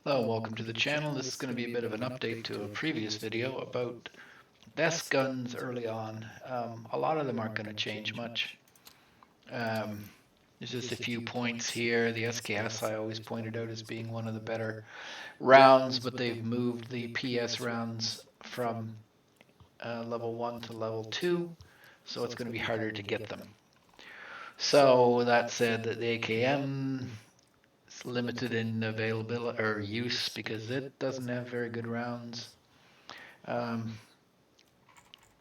Hello and welcome to the channel. This is going to be a bit of an update to a previous video about best guns early on. A lot of them aren't going to change much. Um, there's just a few points here. The SKS I always pointed out as being one of the better rounds, but they've moved the PS rounds from level 1 to level 2, so it's going to be harder to get them. So that said, that the AKM it's limited in availability or use because it doesn't have very good rounds.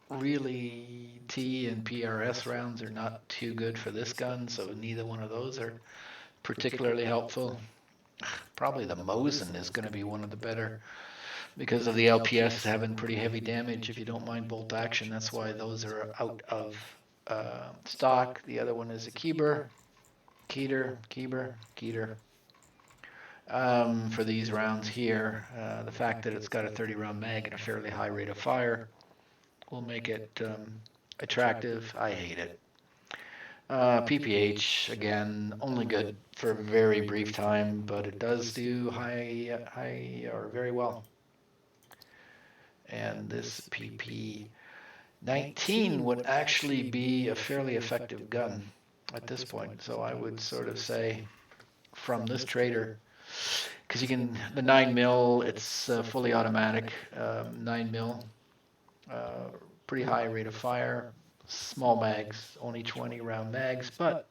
Really, T and PRS rounds are not too good for this gun, so neither one of those are particularly helpful. Probably the Mosin is going to be one of the better because of the LPS having pretty heavy damage if you don't mind bolt action. That's why those are out of stock. The other one is a Keeber. For these rounds here, the fact that it's got a 30 round mag and a fairly high rate of fire will make it attractive. I hate it. PPH, again, only good for a very brief time, but it does do high or very well. And this PP19 would actually be a fairly effective gun at this point. So I would sort of say from this trader, because you can, the 9mm, it's fully automatic, 9mm, pretty high rate of fire, small mags, only 20 round mags, but,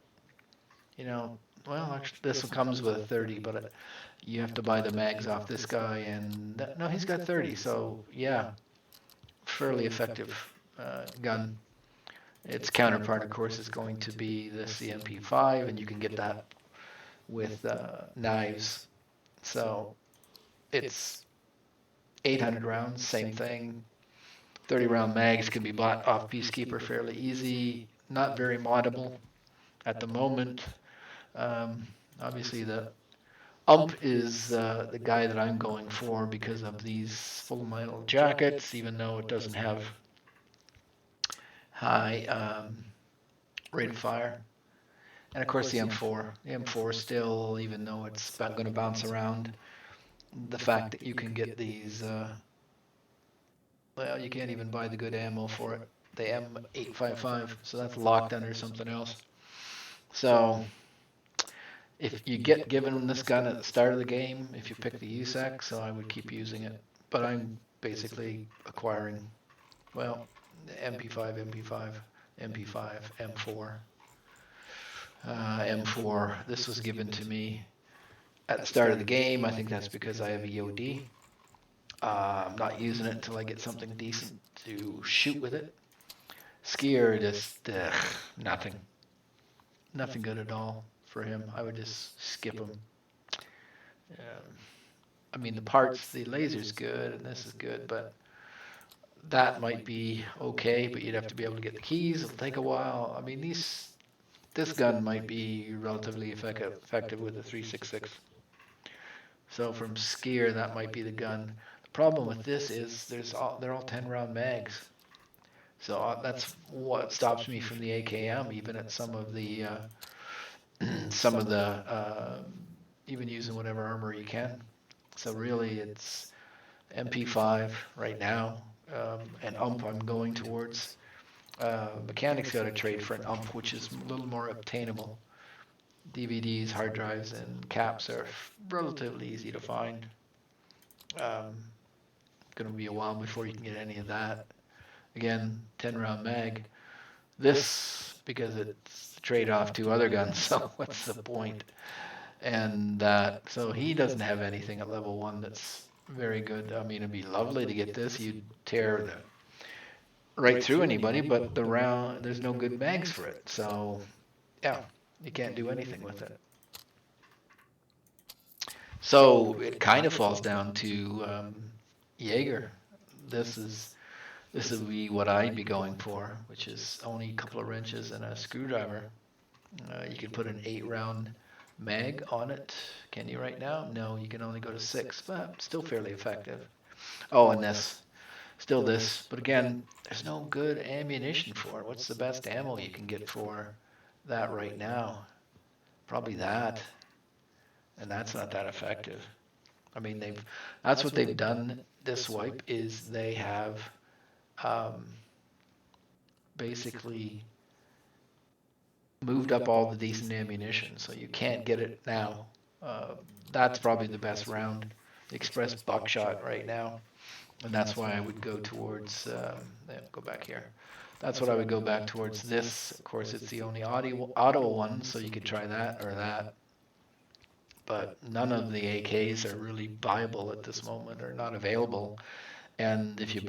you know, well, actually, this one comes with a 30, but you have to buy the mags off this guy, and, no, he's got 30, so, yeah, fairly effective gun. Its counterpart, of course, is going to be the CMP5, and you can get that with knives. So it's 800 rounds, same thing. 30 round mags can be bought off Peacekeeper fairly easy, not very moddable at the moment. Obviously the UMP is the guy that I'm going for because of these full metal jackets, even though it doesn't have high rate of fire. And of course the M4. The M4 still, even though it's going to bounce around, the fact that you can get these, well, you can't even buy the good ammo for it. The M855, so that's locked under something else. So if you get given this gun at the start of the game, if you pick the USAC, so I would keep using it. But I'm basically acquiring, well, MP5, MP5, M4. M4, this was given to me at the start of the game. I think that's because I have a EOD. I'm not using it until I get something decent to shoot with it. Skier, just nothing. Nothing good at all for him. I would just skip him. I mean, the parts, the laser's good, and this is good, but that might be okay, but you'd have to be able to get the keys. It'll take a while. I mean, this gun might be relatively effective with the 366. So from Skier, that might be the gun. The problem with this is they're all 10 round mags. So that's what stops me from the AKM, even at some of the even using whatever armor you can. So really, it's MP5 right now, and UMP I'm going towards. Mechanics got to trade for an UMP, which is a little more obtainable. DVDs, hard drives, and caps are relatively easy to find. Going to be a while before you can get any of that. Again, 10 round mag. This, because it's trade-off to other guns, so what's the point? And so he doesn't have anything at level 1 that's very good. I mean, it'd be lovely to get this. You'd tear right through anybody, but there's no good mags for it. So, yeah, you can't do anything with it. So it kind of falls down to Jaeger. This would be what I'd be going for, which is only a couple of wrenches and a screwdriver. You could put an 8 round mag on it. Can you right now? No, you can only go to 6, but still fairly effective. Oh, and this. Still this. But again, there's no good ammunition for it. What's the best ammo you can get for that right now? Probably that. And that's not that effective. I mean, that's what they've done this wipe is they have um, basically moved up all the decent ammunition, so you can't get it now. Uh, that's probably the best round, the express buckshot right now, and that's why I would go towards. Go back here. That's what I would go back towards. This, of course, it's the only auto one, so you could try that or that. But none of the AKs are really viable at this moment, or not available. And if you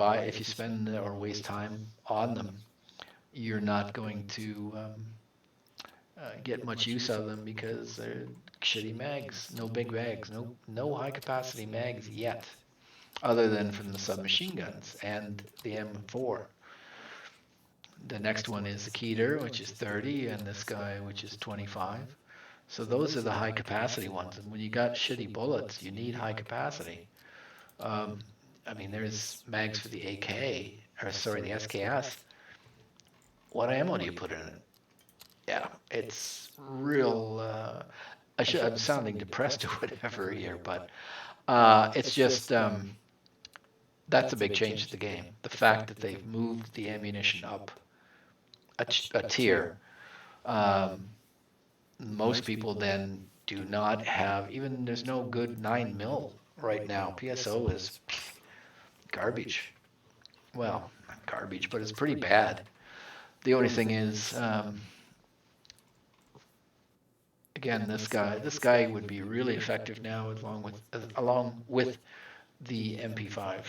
spend or waste time on them, you're not going to get much use out of them because they're shitty mags, no big mags, no high capacity mags yet, other than from the submachine guns and the M4. The next one is the Keter, which is 30, and this guy, which is 25. So those are the high capacity ones. And when you got shitty bullets, you need high capacity. Um, I mean, there's mags for the AK, or sorry, the SKS. What ammo do you put in it? Yeah, it's real. I'm sounding depressed or whatever here, but it's just that's a big change to the game. The fact that they've moved the ammunition up a tier. Um, Most people then do not have even. There's no good 9mm right now. PSO is garbage. Well, not garbage, but it's pretty bad. The only thing is, again, this guy would be really effective now, along with the MP5.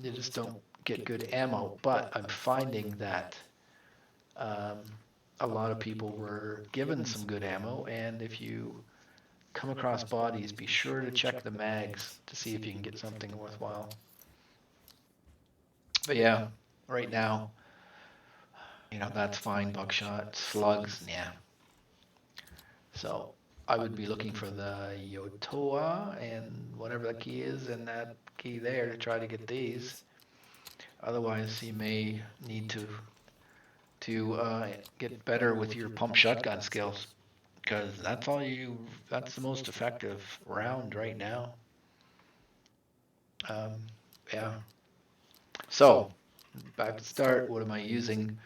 You just don't get good ammo, but I'm finding that um, a lot of people were given some good ammo, and if you come across bodies, be sure to check the mags to see if you can get something worthwhile. But yeah, right now, that's fine. Buckshot, slugs, yeah. So I would be looking for the Yotoa and whatever the key is and that key there to try to get these. Otherwise, you may need to get better with your pump shotgun skills, because that's the most effective round right now. Yeah. So back to start. What am I using?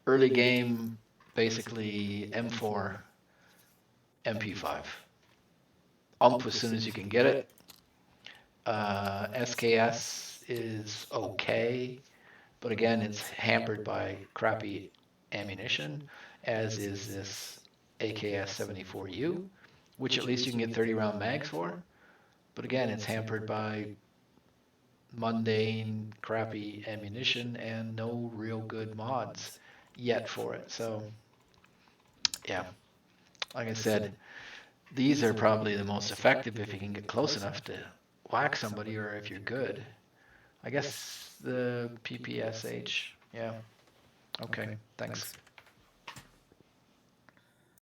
Early game, basically M4, MP5. Ump as soon as you can get it. SKS is okay, but again, it's hampered by crappy ammunition, as is this AKS 74U, which at least you can get 30 round mags for. But again, it's hampered by mundane, crappy ammunition and no real good mods yet for it. So, yeah, like I said, these are probably the most effective if you can get close enough to whack somebody, or if you're good. I guess the PPSH, yeah. Okay, thanks.